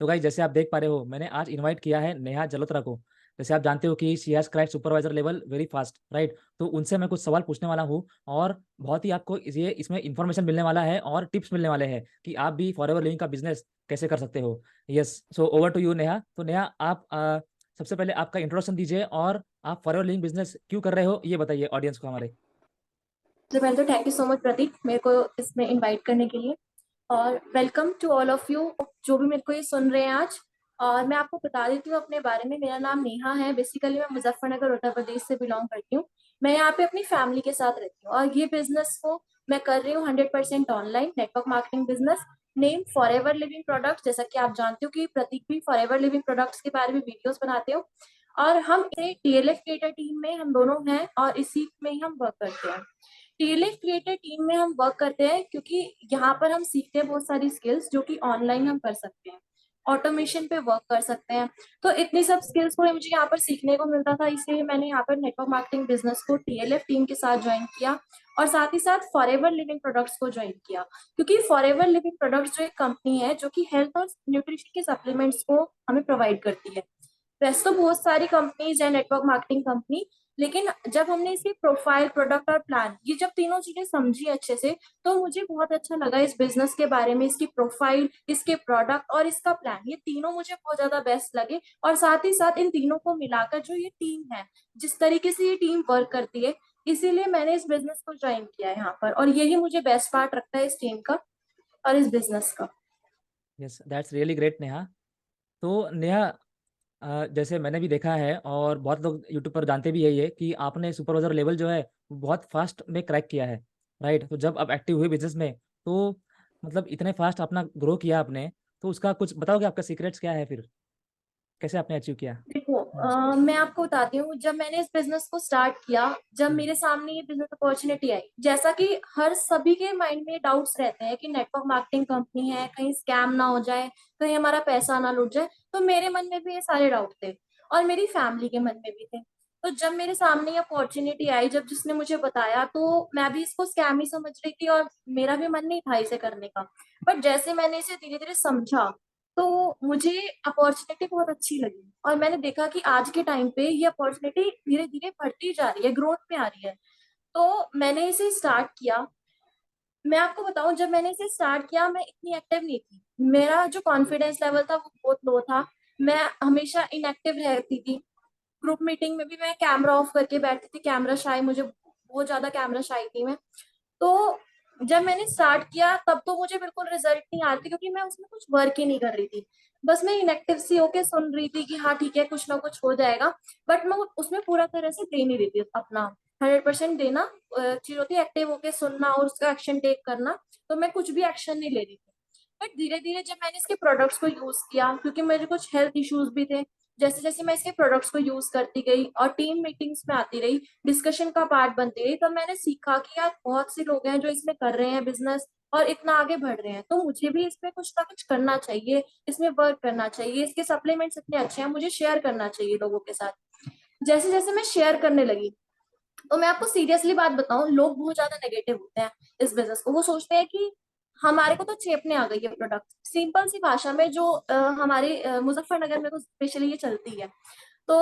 तो गाइस जैसे आप देख पा रहे हो, मैंने आज इनवाइट किया है नेहा जलोत्रा को। जैसे आप जानते हो कि she has cracked supervisor level very fast, right? तो उनसे मैं कुछ सवाल पूछने वाला हूँ और बहुत ही आपको ये इसमें इन्फॉर्मेशन मिलने वाला है और टिप्स मिलने वाले हैं कि आप भी फॉरएवर लिविंग का बिज़नेस कैसे कर सकते हो। Yes, so over to you Neha. तो नेहा आप सबसे पहले आपका इंट्रोडक्शन दीजिए और आप फॉरएवर लिविंग बिज़नेस क्यों कर रहे हो, ये बताइए ऑडियंस को हमारे। सबसे पहले तो thank you so much Prateek मेरे को इसमें इनवाइट करने के लिए। और welcome to all of you जो भी मेरे को ये सुन रहे हैं आज। और मैं आपको बता देती हूँ अपने बारे में। मेरा नाम नेहा है। बेसिकली मैं मुजफ्फरनगर उत्तर प्रदेश से बिलोंग करती हूँ। मैं यहाँ पे अपनी फैमिली के साथ रहती हूँ और ये बिजनेस को मैं कर रही हूँ 100% online network marketing business name forever living products. जैसा कि आप जानते हो कि प्रतीक भी फॉरएवर लिविंग प्रोडक्ट्स के बारे में वीडियोस बनाते हो। और हम टीएलएफ क्रिएटर टीम में हम दोनों हैं और इसी में ही हम वर्क करते हैं। टीएलएफ क्रिएटर टीम में हम वर्क करते हैं क्योंकि यहाँ पर हम सीखते हैं बहुत सारी स्किल्स जो कि ऑनलाइन हम कर सकते हैं। ऑटोमेशन पे वर्क कर सकते हैं। तो इतनी सब स्किल्स को मुझे यहाँ पर सीखने को मिलता था, इसलिए मैंने यहाँ पर नेटवर्क मार्केटिंग बिजनेस को टीएलएफ टीम के साथ ज्वाइन किया। और साथ ही साथ फॉरएवर लिविंग प्रोडक्ट्स को ज्वाइन किया क्योंकि फॉरएवर लिविंग प्रोडक्ट्स जो एक कंपनी है जो कि हेल्थ और न्यूट्रिशन के सप्लीमेंट्स को हमें प्रोवाइड करती है। वैसे तो बहुत सारी कंपनीज है नेटवर्क मार्केटिंग कंपनी, लेकिन जब हमने इसकी प्रोफाइल प्रोडक्ट और प्लान ये जब तीनों चीजें समझी अच्छे से, तो मुझे बहुत अच्छा लगा इस बिजनेस के बारे में। इसकी प्रोफाइल, इसके प्रोडक्ट और इसका प्लान, ये तीनों मुझे बहुत ज्यादा बेस्ट लगे। और साथ ही साथ इन तीनों को मिलाकर जो ये टीम है, जिस तरीके से ये टीम वर्क करती है, इसीलिए मैंने इस बिजनेस को ज्वाइन किया है यहाँ पर। और यही मुझे बेस्ट पार्ट लगता है इस टीम का और इस बिजनेस का। Yes, that's really great Neha. तो नेहा, जैसे मैंने भी देखा है और बहुत लोग यूट्यूब पर जानते भी है ये कि आपने सुपरवाइजर लेवल जो है वो बहुत फास्ट में क्रैक किया है, राइट? तो जब आप एक्टिव हुए बिजनेस में, तो मतलब इतने फास्ट अपना ग्रो किया आपने, तो उसका कुछ बताओगे, आपका सीक्रेट्स क्या है फिर? कैसे आपने अचीव किया? देखो, मैं आपको बताती हूँ जब मैंने इस बिजनेस को स्टार्ट किया, जब हम्म। मेरे सामने ये बिजनेस अपॉर्चुनिटी आई, जैसा कि हर सभी के माइंड में डाउट्स रहते हैं कि नेटवर्क मार्केटिंग कंपनी है, कहीं स्कैम ना हो जाए, कहीं हमारा पैसा ना लुट जाए। तो मेरे मन में भी ये सारे डाउट थे और मेरी फैमिली के मन में भी थे। तो जब मेरे सामने ये अपॉर्चुनिटी आई, जब जिसने मुझे बताया, तो मैं भी इसको स्कैम ही समझ रही थी और मेरा भी मन नहीं था इसे करने का। बट जैसे मैंने इसे धीरे धीरे समझा, तो मुझे अपॉर्चुनिटी बहुत अच्छी लगी और मैंने देखा कि आज के टाइम पे ये अपॉर्चुनिटी धीरे धीरे बढ़ती जा रही है, ग्रोथ में आ रही है। तो मैंने इसे स्टार्ट किया। मैं आपको बताऊं, जब मैंने इसे स्टार्ट किया मैं इतनी एक्टिव नहीं थी। मेरा जो कॉन्फिडेंस लेवल था वो बहुत लो था। मैं हमेशा इनएक्टिव रहती थी। ग्रुप मीटिंग में भी मैं कैमरा ऑफ करके बैठती थी। कैमरा शाई, मुझे बहुत ज्यादा कैमरा शाई थी मैं। तो जब मैंने स्टार्ट किया तब तो मुझे बिल्कुल रिजल्ट नहीं आ रही थी क्योंकि मैं उसमें कुछ वर्क ही नहीं कर रही थी। बस मैं इनएक्टिव सी होके सुन रही थी कि हाँ ठीक है, कुछ ना कुछ हो जाएगा। बट मैं उसमें पूरा तरह से दे नहीं रही थी अपना 100% देना। चीज होती है एक्टिव होके सुनना और उसका एक्शन टेक करना। तो मैं कुछ भी एक्शन नहीं ले रही थी। बट धीरे धीरे जब मैंने इसके प्रोडक्ट्स को यूज किया, क्योंकि मेरे कुछ हेल्थ इश्यूज भी थे, जैसे जैसे मैं इसके प्रोडक्ट्स को यूज करती गई और टीम मीटिंग्स में आती रही, डिस्कशन का पार्ट बनती रही, तब मैंने सीखा कि यार बहुत से लोग हैं जो इसमें कर रहे हैं बिजनेस और इतना आगे बढ़ रहे हैं, तो मुझे भी इसमें कुछ ना कुछ करना चाहिए, इसमें वर्क करना चाहिए। इसके सप्लीमेंट्स इतने अच्छे हैं, मुझे शेयर करना चाहिए लोगों के साथ। जैसे जैसे मैं शेयर करने लगी, तो मैं आपको सीरियसली बात बताऊं, लोग बहुत ज्यादा नेगेटिव होते हैं इस बिजनेस को। वो सोचते हैं कि हमारे को तो चेपने आ गई है प्रोडक्ट। सिंपल सी भाषा में जो हमारे मुजफ्फरनगर में तो स्पेशली ये चलती है। तो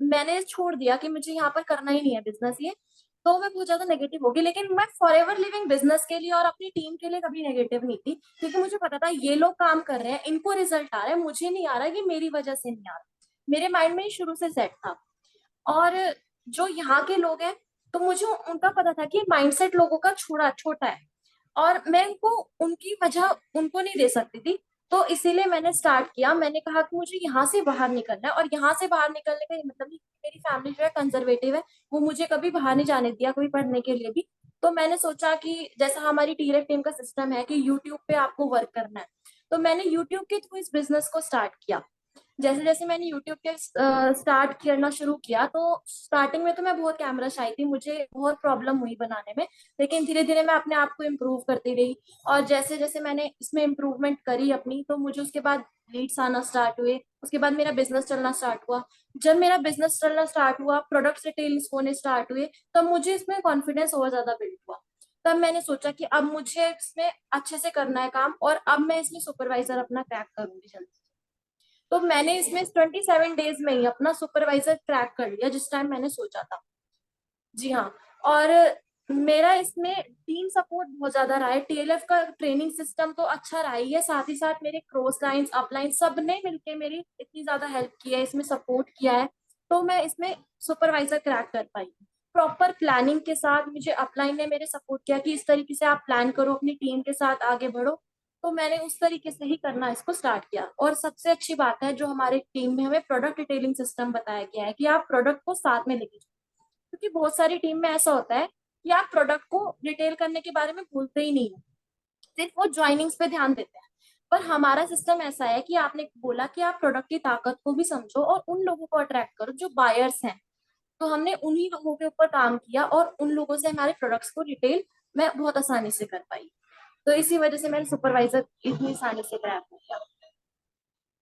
मैंने छोड़ दिया कि मुझे यहाँ पर करना ही नहीं है बिजनेस ये। तो मैं बहुत ज्यादा नेगेटिव होगी, लेकिन मैं फॉरएवर लिविंग बिजनेस के लिए और अपनी टीम के लिए कभी नेगेटिव नहीं थी, क्योंकि मुझे पता था ये लोग काम कर रहे हैं, इनको रिजल्ट आ रहा है, मुझे नहीं आ रहा, ये मेरी वजह से नहीं आ रहा। मेरे माइंड में ये शुरू से सेट था। और जो यहाँ के लोग हैं, तो मुझे उनका पता था कि माइंडसेट लोगों का छोटा छोटा है और मैं उनको उनकी वजह उनको नहीं दे सकती थी। तो इसीलिए मैंने स्टार्ट किया। मैंने कहा कि मुझे यहाँ से बाहर निकलना है, और यहाँ से बाहर निकलने का ये मतलब नहीं कि मेरी फैमिली जो है कंजर्वेटिव है, वो मुझे कभी बाहर नहीं जाने दिया, कभी पढ़ने के लिए भी। तो मैंने सोचा कि जैसा हमारी टीरेट टीम का सिस्टम है कि यूट्यूब पे आपको वर्क करना है, तो मैंने यूट्यूब के थ्रू इस बिजनेस को स्टार्ट किया। जैसे जैसे मैंने यूट्यूब के स्टार्ट करना शुरू किया, तो स्टार्टिंग में तो मैं बहुत कैमरा शाई थी, मुझे बहुत प्रॉब्लम हुई बनाने में। लेकिन धीरे धीरे मैं अपने आप को इम्प्रूव करती रही। और जैसे जैसे मैंने इसमें इम्प्रूवमेंट करी अपनी, तो मुझे उसके बाद लीड्स आना स्टार्ट हुए, उसके बाद मेरा बिजनेस चलना स्टार्ट हुआ। जब मेरा बिजनेस चलना स्टार्ट हुआ, प्रोडक्ट रिटेल्स होने स्टार्ट हुए, तब मुझे इसमें कॉन्फिडेंस और ज्यादा बिल्ड हुआ। तब मैंने सोचा कि अब मुझे इसमें अच्छे से करना है काम, और अब मैं इसमें सुपरवाइजर अपना क्रैक करूंगी जल्दी। तो मैंने इसमें 27 डेज में ही अपना सुपरवाइजर क्रैक कर लिया जिस टाइम मैंने सोचा था। जी हाँ। और मेरा इसमें टीम सपोर्ट बहुत ज्यादा रहा है। टीएलएफ का ट्रेनिंग सिस्टम तो अच्छा रहा ही है, साथ ही साथ मेरे क्रॉस लाइंस अपलाइन सब ने मिलके मेरी इतनी ज्यादा हेल्प की है, इसमें सपोर्ट किया है, तो मैं इसमें सुपरवाइजर क्रैक कर पाई। प्रॉपर प्लानिंग के साथ मुझे अपलाइन ने मेरे सपोर्ट किया कि इस तरीके से आप प्लान करो, अपनी टीम के साथ आगे बढ़ो। तो मैंने उस तरीके से ही करना इसको स्टार्ट किया। और सबसे अच्छी बात है जो हमारे टीम में हमें प्रोडक्ट डिटेलिंग सिस्टम बताया गया है कि आप प्रोडक्ट को साथ में लेके, क्योंकि बहुत सारी टीम में ऐसा होता है कि आप प्रोडक्ट को डिटेल करने के बारे में भूलते ही नहीं हो, सिर्फ वो ज्वाइनिंग्स पे ध्यान देते हैं। पर हमारा सिस्टम ऐसा है कि आपने बोला कि आप प्रोडक्ट की ताकत को भी समझो और उन लोगों को अट्रैक्ट करो जो बायर्स हैं। तो हमने उन्हीं लोगों के ऊपर काम किया और उन लोगों से हमारे प्रोडक्ट्स को डिटेल मैं बहुत आसानी से कर पाई। तो इसी वजह से मैंने सुपरवाइजर इतनी आसानी से क्रैक किया।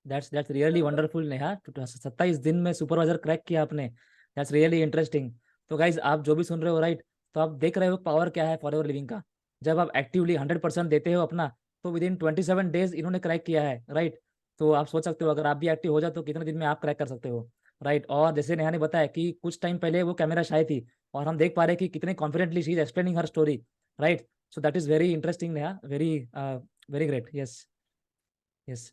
That's really wonderful Neha. 27 दिन में सुपरवाइजर क्रैक किया आपने। That's really interesting. तो गाइज आप जो भी सुन रहे हो राइट, तो आप देख रहे हो पावर क्या है फॉरएवर लिविंग का। जब आप एक्टिवली 100% देते हो अपना, तो विद इन 27 डेज इन्होंने क्रैक किया है राइट। तो आप सोच सकते हो अगर आप भी एक्टिव हो जाओ तो कितने दिन में आप क्रैक कर सकते हो राइट। और जैसे नेहा ने बताया कि कुछ टाइम पहले वो कैमरा शाय थी, और हम देख पा रहे हैं कि कितने confidently she is explaining her story right. So that is very interesting Neha, very very great. Yes yes.